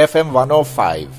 FM 105।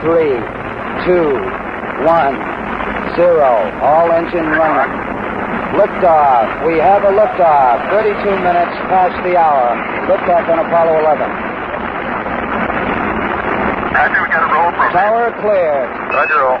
3, 2, 1, 0. All engine running. Liftoff. We have a liftoff. 32 minutes past the hour. Liftoff on Apollo 11. Roger, we got a roll program. Tower cleared. Roger, roll.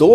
2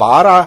12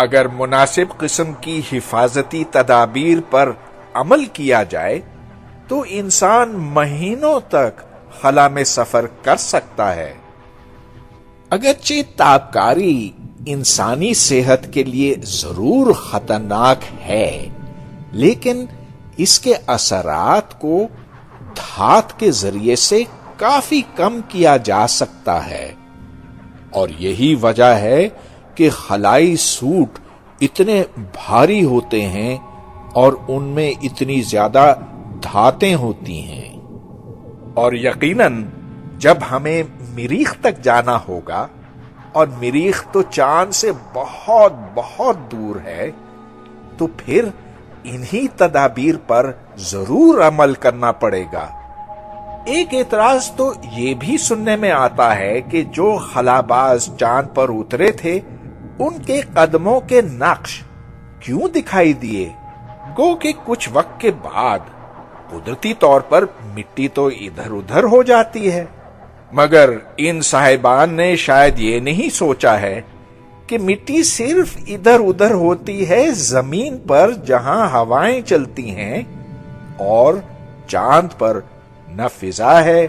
اگر مناسب قسم کی حفاظتی تدابیر پر عمل کیا جائے تو انسان مہینوں تک خلا میں سفر کر سکتا ہے۔ اگرچہ تابکاری انسانی صحت کے لیے ضرور خطرناک ہے، لیکن اس کے اثرات کو دھات کے ذریعے سے کافی کم کیا جا سکتا ہے، اور یہی وجہ ہے کہ خلائی سوٹ اتنے بھاری ہوتے ہیں اور ان میں اتنی زیادہ دھاتیں ہوتی ہیں۔ اور یقیناً جب ہمیں مریخ تک جانا ہوگا، اور مریخ تو چاند سے بہت بہت دور ہے، تو پھر انہی تدابیر پر ضرور عمل کرنا پڑے گا۔ ایک اعتراض تو یہ بھی سننے میں آتا ہے کہ جو خلاباز چاند پر اترے تھے ان کے قدموں کے نقش کیوں دکھائی دیے؟ گو کہ کچھ وقت کے بعد قدرتی طور پر مٹی تو ادھر ادھر ہو جاتی ہے، مگر ان صاحبان نے شاید یہ نہیں سوچا ہے کہ مٹی صرف ادھر ادھر ہوتی ہے زمین پر جہاں ہوائیں چلتی ہیں، اور چاند پر نہ فضا ہے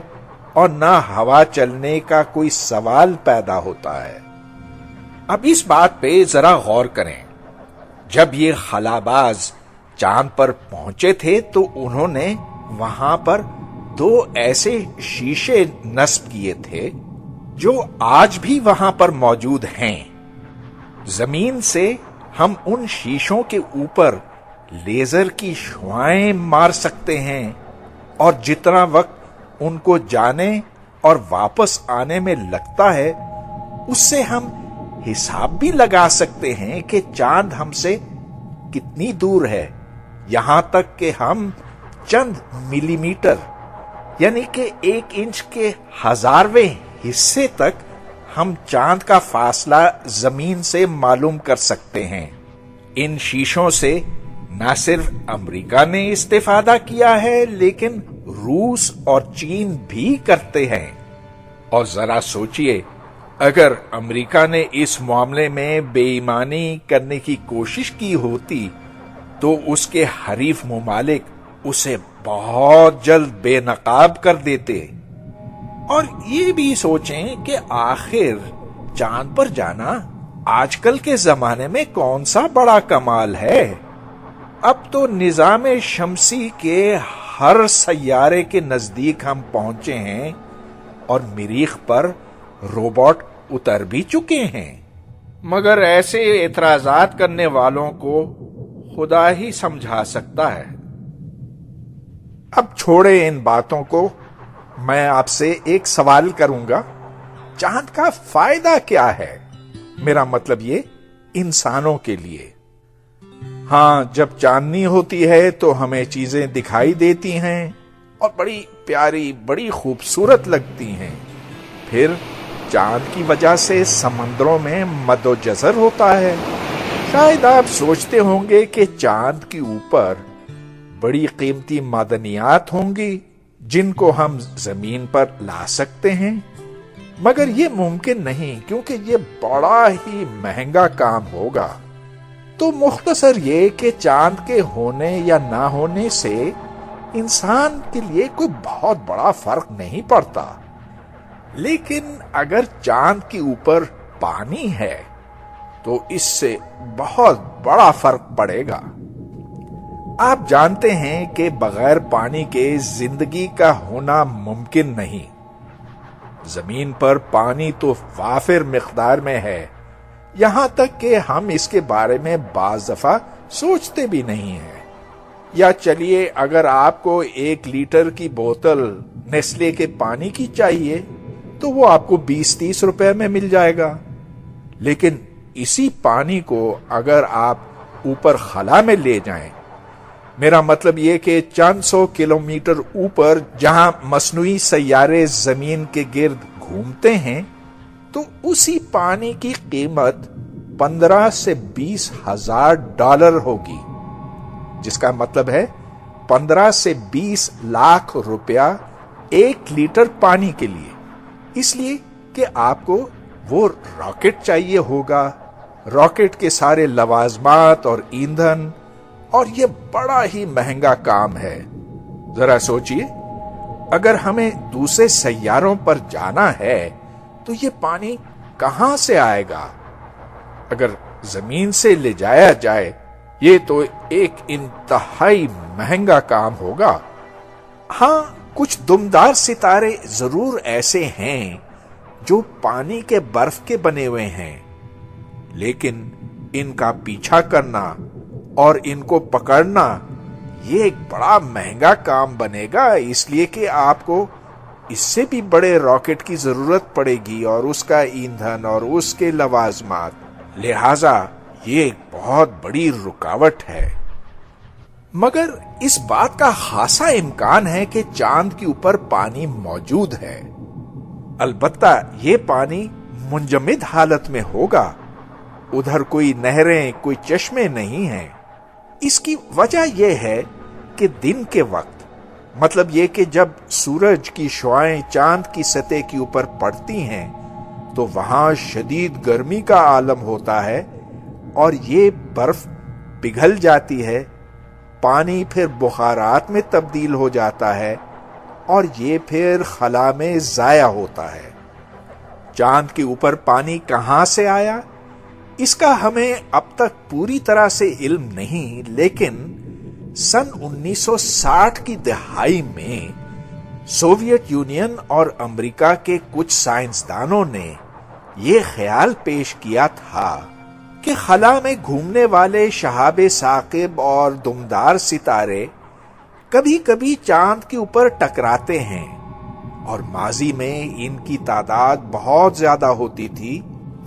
اور نہ ہوا چلنے کا کوئی سوال پیدا ہوتا ہے۔ اب اس بات پہ ذرا غور کریں۔ جب یہ خلاباز چاند پر پہنچے تھے تو انہوں نے وہاں پر 2 ایسے شیشے نصب کیے تھے جو آج بھی وہاں پر موجود ہیں۔ زمین سے ہم ان شیشوں کے اوپر لیزر کی شعاعیں مار سکتے ہیں، اور جتنا وقت ان کو جانے اور واپس آنے میں لگتا ہے اس سے ہم حساب بھی لگا سکتے ہیں کہ چاند ہم سے کتنی دور ہے، یہاں تک کہ ہم چند ملی میٹر یعنی کہ 1 انچ کے 1000ویں حصے تک ہم چاند کا فاصلہ زمین سے معلوم کر سکتے ہیں۔ ان شیشوں سے نہ صرف امریکہ نے استفادہ کیا ہے لیکن روس اور چین بھی کرتے ہیں۔ اور ذرا سوچئے، اگر امریکہ نے اس معاملے میں بے ایمانی کرنے کی کوشش کی ہوتی تو اس کے حریف ممالک اسے بہت جلد بے نقاب کر دیتے۔ اور یہ بھی سوچیں کہ آخر چاند پر جانا آج کل کے زمانے میں کون سا بڑا کمال ہے؟ اب تو نظام شمسی کے ہر سیارے کے نزدیک ہم پہنچے ہیں، اور مریخ پر روبوٹ اتر بھی چکے ہیں۔ مگر ایسے اعتراضات کرنے والوں کو خدا ہی سمجھا سکتا ہے۔ اب چھوڑے ان باتوں کو، میں آپ سے ایک سوال کروں گا، چاند کا فائدہ کیا ہے؟ میرا مطلب یہ انسانوں کے لیے۔ ہاں، جب چاندنی ہوتی ہے تو ہمیں چیزیں دکھائی دیتی ہیں اور بڑی پیاری، بڑی خوبصورت لگتی ہیں۔ پھر چاند کی وجہ سے سمندروں میں مد و جزر ہوتا ہے۔ شاید آپ سوچتے ہوں گے کہ چاند کے اوپر بڑی قیمتی معدنیات ہوں گی جن کو ہم زمین پر لا سکتے ہیں، مگر یہ ممکن نہیں کیونکہ یہ بڑا ہی مہنگا کام ہوگا۔ تو مختصر یہ کہ چاند کے ہونے یا نہ ہونے سے انسان کے لیے کوئی بہت بڑا فرق نہیں پڑتا، لیکن اگر چاند کے اوپر پانی ہے تو اس سے بہت بڑا فرق پڑے گا۔ آپ جانتے ہیں کہ بغیر پانی کے زندگی کا ہونا ممکن نہیں۔ زمین پر پانی تو وافر مقدار میں ہے، یہاں تک کہ ہم اس کے بارے میں بعض دفعہ سوچتے بھی نہیں ہیں۔ یا چلیے، اگر آپ کو 1 لیٹر کی بوتل نیسلے کے پانی کی چاہیے تو وہ آپ کو 20-30 روپے میں مل جائے گا، لیکن اسی پانی کو اگر آپ اوپر خلا میں لے جائیں، میرا مطلب یہ کہ چند 100 کلومیٹر اوپر جہاں مصنوعی سیارے زمین کے گرد گھومتے ہیں، تو اسی پانی کی قیمت 15 سے 20 ہزار ڈالر ہوگی، جس کا مطلب ہے 15 سے 20 لاکھ روپیہ 1 لیٹر پانی کے لیے۔ اس لیے کہ آپ کو وہ راکٹ چاہیے ہوگا راکٹ کے سارے لوازمات اور ایندھن، اور یہ بڑا ہی مہنگا کام ہے۔ ذرا سوچئے، اگر ہمیں دوسرے سیاروں پر جانا ہے تو یہ پانی کہاں سے آئے گا؟ اگر زمین سے لے جایا جائے یہ تو ایک انتہائی مہنگا کام ہوگا۔ ہاں، کچھ دمدار ستارے ضرور ایسے ہیں جو پانی کے برف کے بنے ہوئے ہیں، لیکن ان کا پیچھا کرنا اور ان کو پکڑنا یہ ایک بڑا مہنگا کام بنے گا، اس لیے کہ آپ کو اس سے بھی بڑے راکٹ کی ضرورت پڑے گی اور اس کا ایندھن اور اس کے لوازمات، لہذا یہ ایک بہت بڑی رکاوٹ ہے۔ مگر اس بات کا خاصا امکان ہے کہ چاند کے اوپر پانی موجود ہے، البتہ یہ پانی منجمد حالت میں ہوگا، ادھر کوئی نہریں، کوئی چشمے نہیں ہیں۔ اس کی وجہ یہ ہے کہ دن کے وقت، مطلب یہ کہ جب سورج کی شعاعیں چاند کی سطح کے اوپر پڑتی ہیں تو وہاں شدید گرمی کا عالم ہوتا ہے اور یہ برف پگھل جاتی ہے، پانی پھر بخارات میں تبدیل ہو جاتا ہے اور یہ پھر خلا میں ضائع ہوتا ہے۔ چاند کے اوپر پانی کہاں سے آیا؟ اس کا ہمیں اب تک پوری طرح سے علم نہیں، لیکن سن 1960 کی دہائی میں سوویت یونین اور امریکہ کے کچھ سائنسدانوں نے یہ خیال پیش کیا تھا کہ خلا میں گھومنے والے شہاب ثاقب اور دمدار ستارے کبھی کبھی چاند کے اوپر ٹکراتے ہیں، اور ماضی میں ان کی تعداد بہت زیادہ ہوتی تھی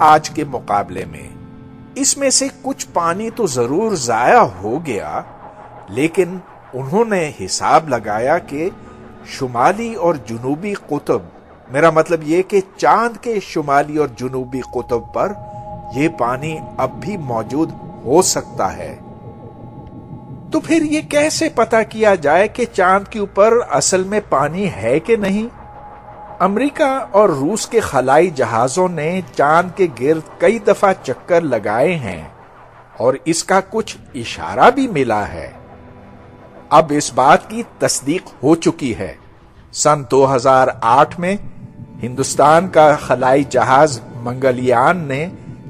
آج کے مقابلے میں۔ اس میں سے کچھ پانی تو ضرور ضائع ہو گیا، لیکن انہوں نے حساب لگایا کہ شمالی اور جنوبی قطب، میرا مطلب یہ کہ چاند کے شمالی اور جنوبی قطب پر یہ پانی اب بھی موجود ہو سکتا ہے۔ تو پھر یہ کیسے پتا کیا جائے کہ چاند کے اوپر اصل میں پانی ہے کہ نہیں؟ امریکہ اور روس کے خلائی جہازوں نے چاند کے گرد کئی دفعہ چکر لگائے ہیں اور اس کا کچھ اشارہ بھی ملا ہے۔ اب اس بات کی تصدیق ہو چکی ہے۔ سن 2008 میں ہندوستان کا خلائی جہاز منگلیان نے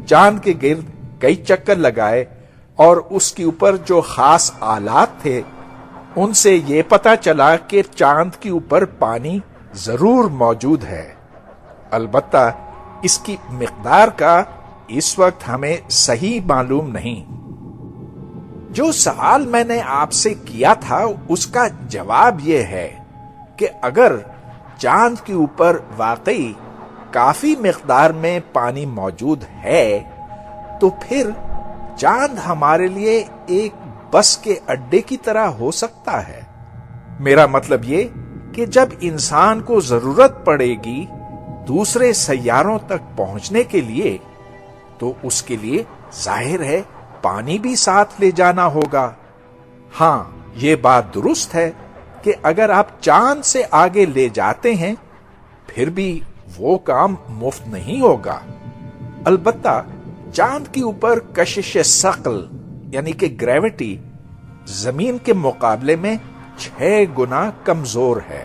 چاند کے گرد کئی چکر لگائے اور اس کے اوپر جو خاص آلات تھے ان سے یہ پتا چلا کہ چاند کے اوپر پانی ضرور موجود ہے، البتہ اس کی مقدار کا اس وقت ہمیں صحیح معلوم نہیں۔ جو سوال میں نے آپ سے کیا تھا اس کا جواب یہ ہے کہ اگر چاند کے اوپر واقعی کافی مقدار میں پانی موجود ہے تو پھر چاند ہمارے لیے ایک بس کے اڈے کی طرح ہو سکتا ہے۔ میرا مطلب یہ کہ جب انسان کو ضرورت پڑے گی دوسرے سیاروں تک پہنچنے کے لیے تو اس کے لیے ظاہر ہے پانی بھی ساتھ لے جانا ہوگا۔ ہاں، یہ بات درست ہے کہ اگر آپ چاند سے آگے لے جاتے ہیں پھر بھی وہ کام مفت نہیں ہوگا۔ البتہ چاند کے اوپر کشش ثقل یعنی کہ گریوٹی زمین کے مقابلے میں 6 گنا کمزور ہے۔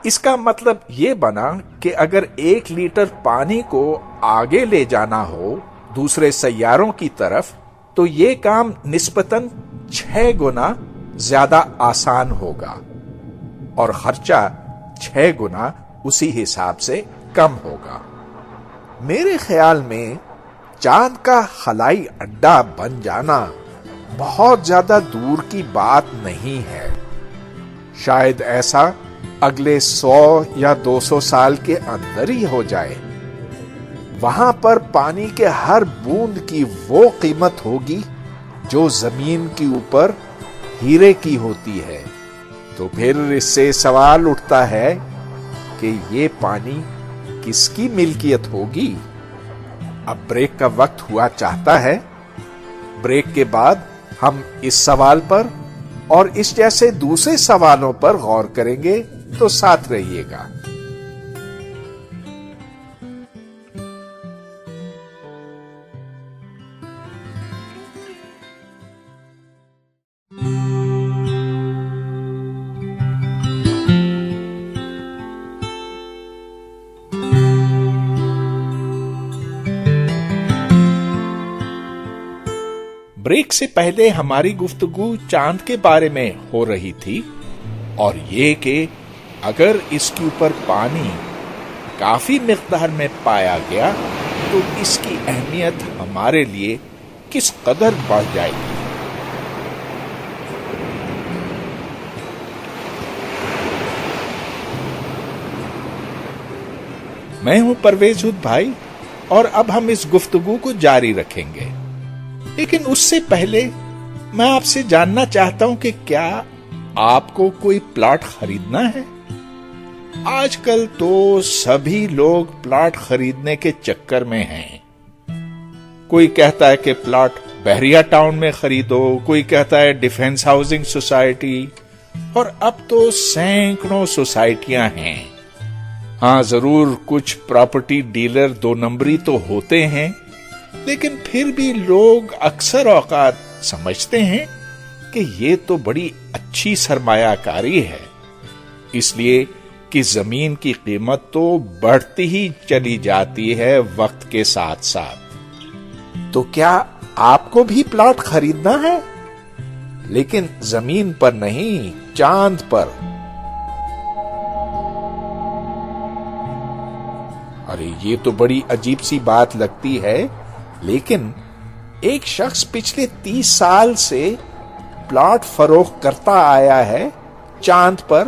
اس کا مطلب یہ بنا کہ اگر 1 لیٹر پانی کو آگے لے جانا ہو دوسرے سیاروں کی طرف تو یہ کام نسبتاً 6 گنا زیادہ آسان ہوگا اور خرچہ 6 گنا اسی حساب سے کم ہوگا۔ میرے خیال میں چاند کا خلائی اڈا بن جانا بہت زیادہ دور کی بات نہیں ہے۔ شاید ایسا اگلے 100 یا 200 سال کے اندر ہی ہو جائے۔ وہاں پر پانی کے ہر بوند کی وہ قیمت ہوگی جو زمین کے اوپر ہیرے کی ہوتی ہے۔ تو پھر اس سے سوال اٹھتا ہے کہ یہ پانی کس کی ملکیت ہوگی؟ اب بریک کا وقت ہوا چاہتا ہے۔ بریک کے بعد ہم اس سوال پر اور اس جیسے دوسرے سوالوں پر غور کریں گے، تو ساتھ رہیے گا۔ بریک سے پہلے ہماری گفتگو چاند کے بارے میں ہو رہی تھی اور یہ کہ اگر اس کے اوپر پانی کافی مقدار میں پایا گیا تو اس کی اہمیت ہمارے لیے کس قدر بڑھ جائے گی۔ میں ہوں پرویز ہود بھائی اور اب ہم اس گفتگو کو جاری رکھیں گے، لیکن اس سے پہلے میں آپ سے جاننا چاہتا ہوں کہ کیا آپ کو کوئی پلاٹ خریدنا ہے؟ آج کل تو سبھی لوگ پلاٹ خریدنے کے چکر میں ہیں۔ کوئی کہتا ہے کہ پلاٹ بحریہ ٹاؤن میں خریدو، کوئی کہتا ہے ڈیفنس ہاؤسنگ سوسائٹی، اور اب تو سینکڑوں سوسائٹیاں ہیں۔ ہاں ضرور کچھ پراپرٹی ڈیلر 2 نمبری تو ہوتے ہیں، لیکن پھر بھی لوگ اکثر اوقات سمجھتے ہیں کہ یہ تو بڑی اچھی سرمایہ کاری ہے، اس لیے کہ زمین کی قیمت تو بڑھتی ہی چلی جاتی ہے وقت کے ساتھ ساتھ۔ تو کیا آپ کو بھی پلاٹ خریدنا ہے؟ لیکن زمین پر نہیں، چاند پر۔ ارے یہ تو بڑی عجیب سی بات لگتی ہے، لیکن ایک شخص پچھلے 30 سال سے پلاٹ فروخت کرتا آیا ہے چاند پر،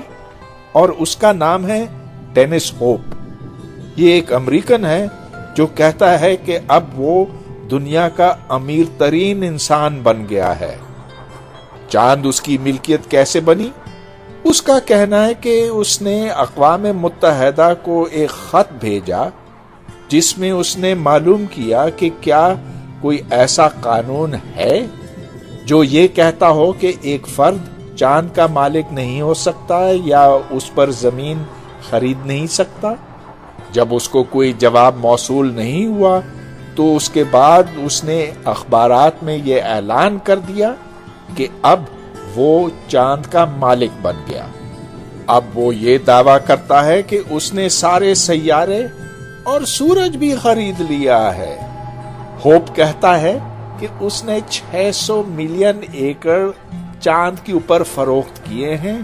اور اس کا نام ہے ڈینس ہوپ۔ یہ ایک امریکن ہے جو کہتا ہے کہ اب وہ دنیا کا امیر ترین انسان بن گیا ہے۔ چاند اس کی ملکیت کیسے بنی؟ اس کا کہنا ہے کہ اس نے اقوام متحدہ کو ایک خط بھیجا جس میں اس نے معلوم کیا کہ کیا کوئی ایسا قانون ہے جو یہ کہتا ہو کہ ایک فرد چاند کا مالک نہیں ہو سکتا یا اس پر زمین خرید نہیں سکتا۔ جب اس کو کوئی جواب موصول نہیں ہوا تو اس کے بعد اس نے اخبارات میں یہ اعلان کر دیا کہ اب وہ چاند کا مالک بن گیا۔ اب وہ یہ دعویٰ کرتا ہے کہ اس نے سارے سیارے اور سورج بھی خرید لیا ہے۔ ہوپ کہتا ہے کہ اس نے 600 ملین ایکڑ چاند کے اوپر فروخت کیے ہیں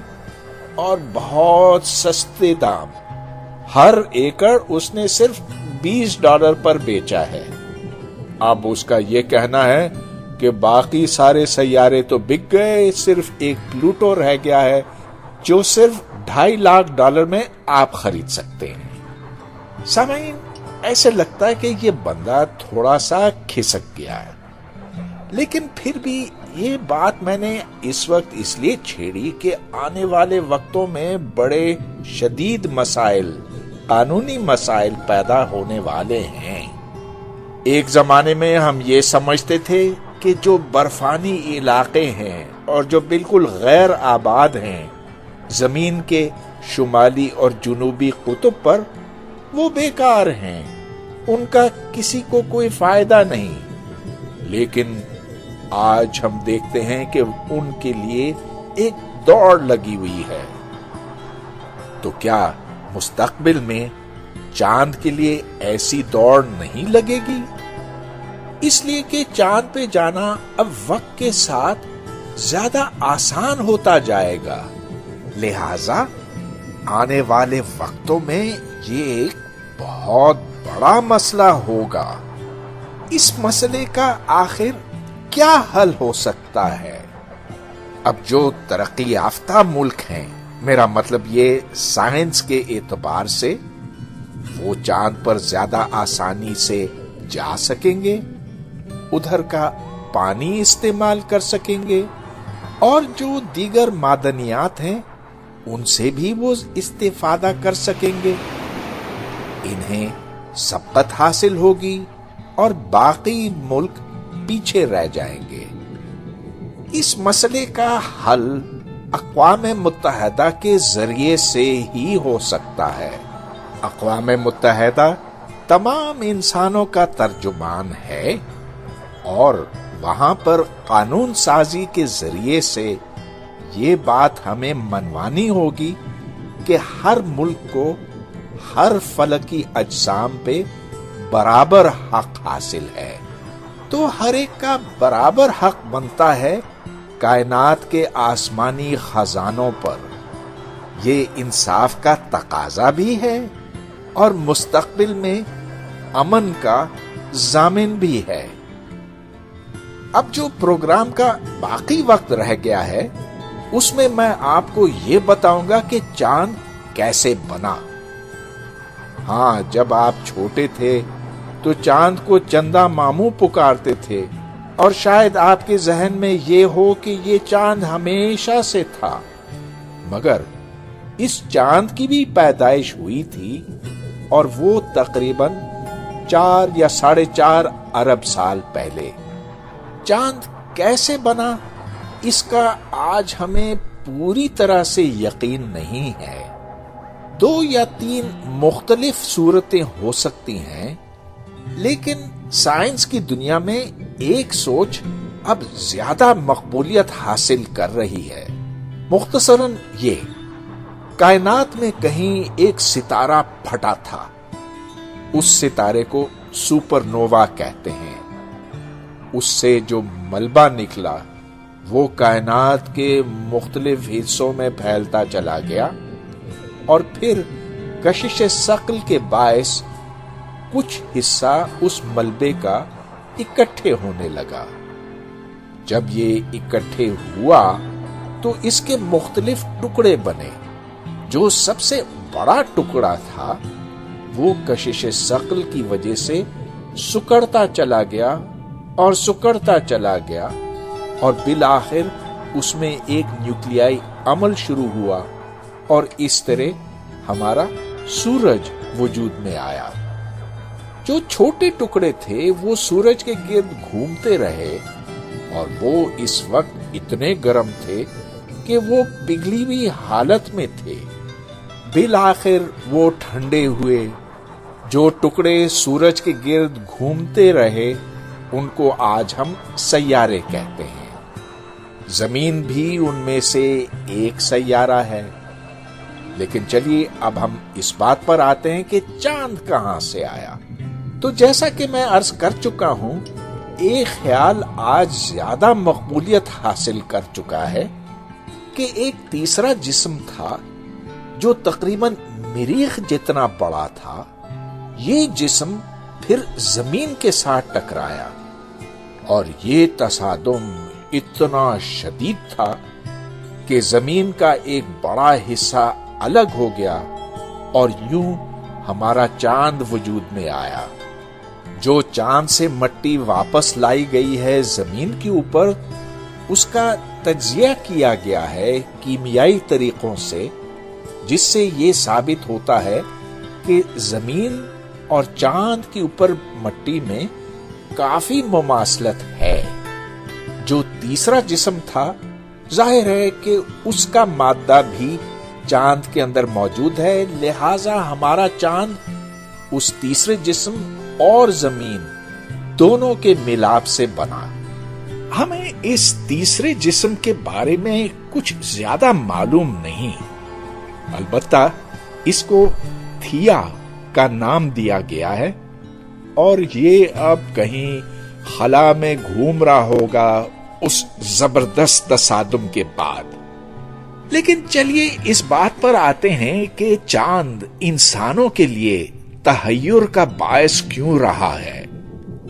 اور بہت سستے دام، ہر ایکڑ اس نے صرف $20 پر بیچا ہے۔ اب اس کا یہ کہنا ہے کہ باقی سارے سیارے تو بک گئے، صرف ایک پلوٹو رہ گیا ہے جو صرف $2.5 لاکھ میں آپ خرید سکتے ہیں۔ سامعین، ایسے لگتا ہے کہ یہ بندہ تھوڑا سا کھسک گیا ہے، لیکن پھر بھی یہ بات میں نے اس وقت اس لیے چھیڑی کہ آنے والے وقتوں میں بڑے شدید مسائل، قانونی مسائل پیدا ہونے والے ہیں۔ ایک زمانے میں ہم یہ سمجھتے تھے کہ جو برفانی علاقے ہیں اور جو بالکل غیر آباد ہیں زمین کے شمالی اور جنوبی قطب پر، وہ بیکار ہیں، ان کا کسی کو کوئی فائدہ نہیں، لیکن آج ہم دیکھتے ہیں کہ ان کے لیے ایک دوڑ لگی ہوئی ہے۔ تو کیا مستقبل میں چاند کے لیے ایسی دوڑ نہیں لگے گی؟ اس لیے کہ چاند پہ جانا اب وقت کے ساتھ زیادہ آسان ہوتا جائے گا، لہذا آنے والے وقتوں میں یہ ایک بہت بڑا مسئلہ ہوگا۔ اس مسئلے کا آخر کیا حل ہو سکتا ہے؟ اب جو ترقی یافتہ ملک ہیں، میرا مطلب یہ سائنس کے اعتبار سے، وہ چاند پر زیادہ آسانی سے جا سکیں گے، ادھر کا پانی استعمال کر سکیں گے، اور جو دیگر معدنیات ہیں ان سے بھی وہ استفادہ کر سکیں گے۔ انہیں سبقت حاصل ہوگی اور باقی ملک پیچھے رہ جائیں گے۔ اس مسئلے کا حل اقوام متحدہ کے ذریعے سے ہی ہو سکتا ہے۔ اقوام متحدہ تمام انسانوں کا ترجمان ہے اور وہاں پر قانون سازی کے ذریعے سے یہ بات ہمیں منوانی ہوگی کہ ہر ملک کو ہر فلکی اجسام پہ برابر حق حاصل ہے۔ تو ہر ایک کا برابر حق بنتا ہے کائنات کے آسمانی خزانوں پر۔ یہ انصاف کا تقاضا بھی ہے اور مستقبل میں امن کا ضامن بھی ہے۔ اب جو پروگرام کا باقی وقت رہ گیا ہے اس میں میں آپ کو یہ بتاؤں گا کہ چاند کیسے بنا۔ ہاں، جب آپ چھوٹے تھے تو چاند کو چندا ماموں پکارتے تھے، اور شاید آپ کے ذہن میں یہ ہو کہ یہ چاند ہمیشہ سے تھا، مگر اس چاند کی بھی پیدائش ہوئی تھی، اور وہ تقریباً 4 یا 4.5 ارب سال پہلے۔ چاند کیسے بنا اس کا آج ہمیں پوری طرح سے یقین نہیں ہے۔ 2 یا 3 مختلف صورتیں ہو سکتی ہیں، لیکن سائنس کی دنیا میں ایک سوچ اب زیادہ مقبولیت حاصل کر رہی ہے۔ مختصراً یہ، کائنات میں کہیں ایک ستارہ پھٹا تھا، اس ستارے کو سپر نووا کہتے ہیں۔ اس سے جو ملبہ نکلا وہ کائنات کے مختلف حصوں میں پھیلتا چلا گیا، اور پھر کشش ثقل کے باعث کچھ حصہ اس ملبے کا اکٹھے ہونے لگا۔ جب یہ اکٹھے ہوا تو اس کے مختلف ٹکڑے بنے۔ جو سب سے بڑا ٹکڑا تھا وہ کشش ثقل کی وجہ سے سکڑتا چلا گیا اور سکڑتا چلا گیا، اور بالآخر اس میں ایک نیوکلیائی عمل شروع ہوا، اور اس طرح ہمارا سورج وجود میں آیا۔ جو چھوٹے ٹکڑے تھے وہ سورج کے گرد گھومتے رہے، اور وہ اس وقت اتنے گرم تھے کہ وہ پگھلی ہوئی حالت میں تھے۔ بالآخر وہ ٹھنڈے ہوئے۔ جو ٹکڑے سورج کے گرد گھومتے رہے ان کو آج ہم سیارے کہتے ہیں۔ زمین بھی ان میں سے ایک سیارہ ہے۔ لیکن چلیے اب ہم اس بات پر آتے ہیں کہ چاند کہاں سے آیا۔ تو جیسا کہ میں عرض کر چکا ہوں، ایک خیال آج زیادہ مقبولیت حاصل کر چکا ہے کہ ایک تیسرا جسم تھا جو تقریباً مریخ جتنا بڑا تھا۔ یہ جسم پھر زمین کے ساتھ ٹکرایا، اور یہ تصادم اتنا شدید تھا کہ زمین کا ایک بڑا حصہ الگ ہو گیا، اور یوں ہمارا چاند وجود میں آیا۔ جو چاند سے مٹی واپس لائی گئی ہے زمین کے اوپر، اس کا تجزیہ کیا گیا ہے کیمیائی طریقوں سے، جس سے یہ ثابت ہوتا ہے کہ زمین اور چاند کے اوپر مٹی میں کافی مماثلت ہے۔ جو تیسرا جسم تھا، ظاہر ہے کہ اس کا مادہ بھی چاند کے اندر موجود ہے، لہذا ہمارا چاند اس تیسرے جسم اور زمین دونوں کے ملاپ سے بنا۔ ہمیں اس تیسرے جسم کے بارے میں کچھ زیادہ معلوم نہیں، البتہ اس کو تھیا کا نام دیا گیا ہے، اور یہ اب کہیں خلا میں گھوم رہا ہوگا اس زبردست تصادم کے بعد۔ لیکن چلیے اس بات پر آتے ہیں کہ چاند انسانوں کے لیے تحیر کا باعث کیوں رہا ہے۔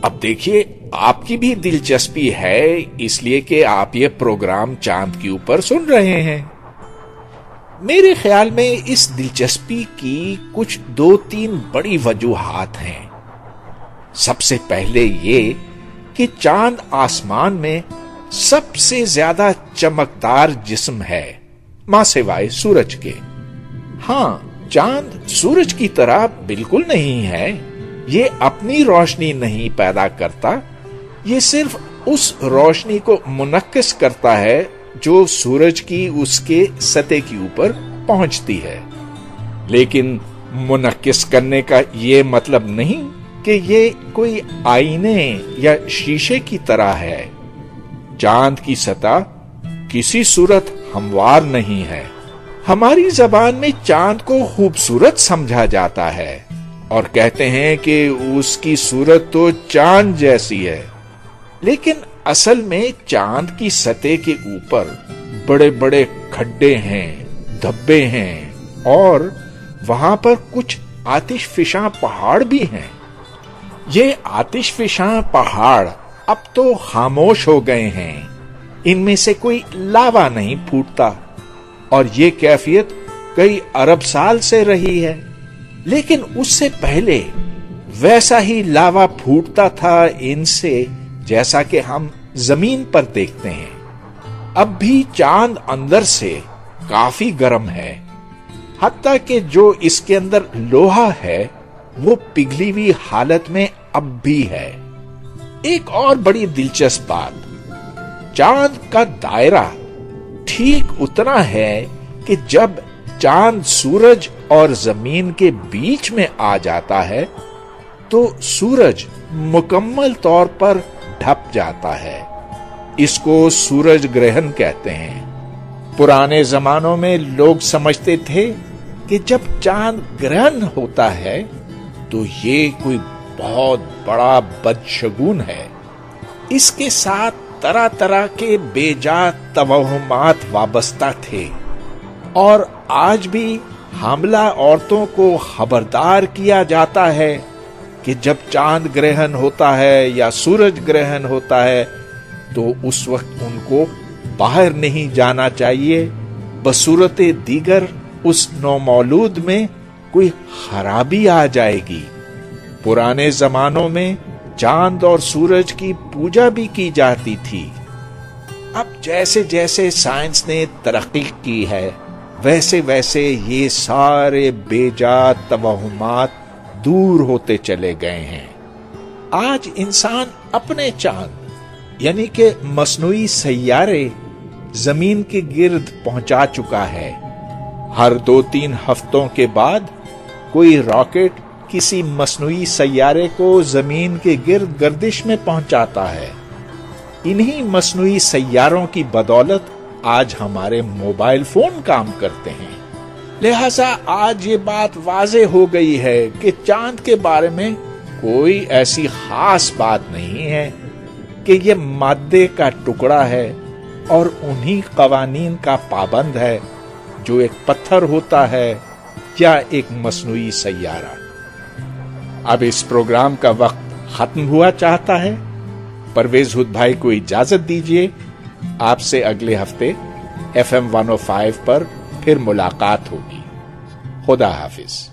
اب دیکھیے، آپ کی بھی دلچسپی ہے، اس لیے کہ آپ یہ پروگرام چاند کے اوپر سن رہے ہیں۔ میرے خیال میں اس دلچسپی کی کچھ 2-3 بڑی وجوہات ہیں۔ سب سے پہلے یہ کہ چاند آسمان میں سب سے زیادہ چمکدار جسم ہے، ماں سوائے سورج کے۔ ہاں، چاند سورج کی طرح بالکل نہیں ہے، یہ اپنی روشنی نہیں پیدا کرتا، یہ صرف اس روشنی کو منعکس کرتا ہے جو سورج کی اس کے سطح کے اوپر پہنچتی ہے۔ لیکن منعکس کرنے کا یہ مطلب نہیں کہ یہ کوئی آئینے یا شیشے کی طرح ہے۔ چاند کی سطح کسی صورت ہموار نہیں ہے۔ ہماری زبان میں چاند کو خوبصورت سمجھا جاتا ہے اور کہتے ہیں کہ اس کی صورت تو چاند جیسی ہے، لیکن اصل میں چاند کی سطح کے اوپر بڑے بڑے کھڈے ہیں، دھبے ہیں، اور وہاں پر کچھ آتش فشاں پہاڑ بھی ہیں۔ یہ آتش فشاں پہاڑ اب تو خاموش ہو گئے ہیں، ان میں سے کوئی لاوا نہیں پھوٹتا، اور یہ کیفیت کئی ارب سال سے رہی ہے۔ لیکن اس سے پہلے ویسا ہی لاوا پھوٹتا تھا ان سے جیسا کہ ہم زمین پر دیکھتے ہیں۔ اب بھی چاند اندر سے کافی گرم ہے، حتیٰ کہ جو اس کے اندر لوہا ہے وہ پگھلی ہوئی حالت میں اب بھی ہے۔ ایک اور بڑی دلچسپ بات، چاند کا دائرہ ٹھیک اتنا ہے کہ جب چاند سورج اور زمین کے بیچ میں آ جاتا ہے تو سورج مکمل طور پر ڈھپ جاتا ہے۔ اس کو سورج گرہن کہتے ہیں۔ پرانے زمانوں میں لوگ سمجھتے تھے کہ جب چاند گرہن ہوتا ہے تو یہ کوئی بہت بڑا بدشگون ہے۔ اس کے ساتھ طرح طرح کے بے جا توہمات وابستہ تھے، اور آج بھی حاملہ عورتوں کو خبردار کیا جاتا ہے کہ جب چاند گرہن ہوتا ہے یا سورج گرہن ہوتا ہے تو اس وقت ان کو باہر نہیں جانا چاہیے، بصورت دیگر اس نومولود میں کوئی خرابی آ جائے گی۔ پرانے زمانوں میں چاند اور سورج کی پوجا بھی کی جاتی تھی۔ اب جیسے جیسے سائنس نے ترقی کی ہے ویسے ویسے یہ سارے بے جا توہمات دور ہوتے چلے گئے ہیں۔ آج انسان اپنے چاند یعنی کہ مصنوعی سیارے زمین کے گرد پہنچا چکا ہے۔ ہر 2-3 ہفتوں کے بعد کوئی راکٹ کسی مصنوعی سیارے کو زمین کے گرد گردش میں پہنچاتا ہے۔ انہی مصنوعی سیاروں کی بدولت آج ہمارے موبائل فون کام کرتے ہیں۔ لہذا آج یہ بات واضح ہو گئی ہے کہ چاند کے بارے میں کوئی ایسی خاص بات نہیں ہے کہ یہ مادے کا ٹکڑا ہے اور انہی قوانین کا پابند ہے جو ایک پتھر ہوتا ہے یا ایک مصنوعی سیارہ۔ اب اس پروگرام کا وقت ختم ہوا چاہتا ہے۔ پرویز ہود بھائی کو اجازت دیجیے، آپ سے اگلے ہفتے FM 105 پر پھر ملاقات ہوگی۔ خدا حافظ۔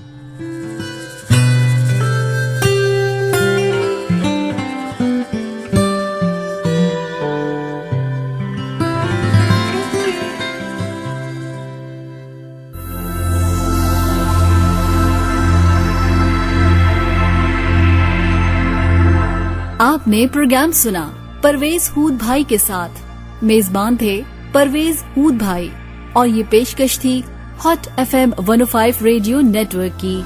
آپ نے پروگرام سنا پرویز ہود بھائی کے ساتھ۔ میزبان تھے پرویز ہود بھائی، اور یہ پیشکش تھی hot FM 105 radio network کی۔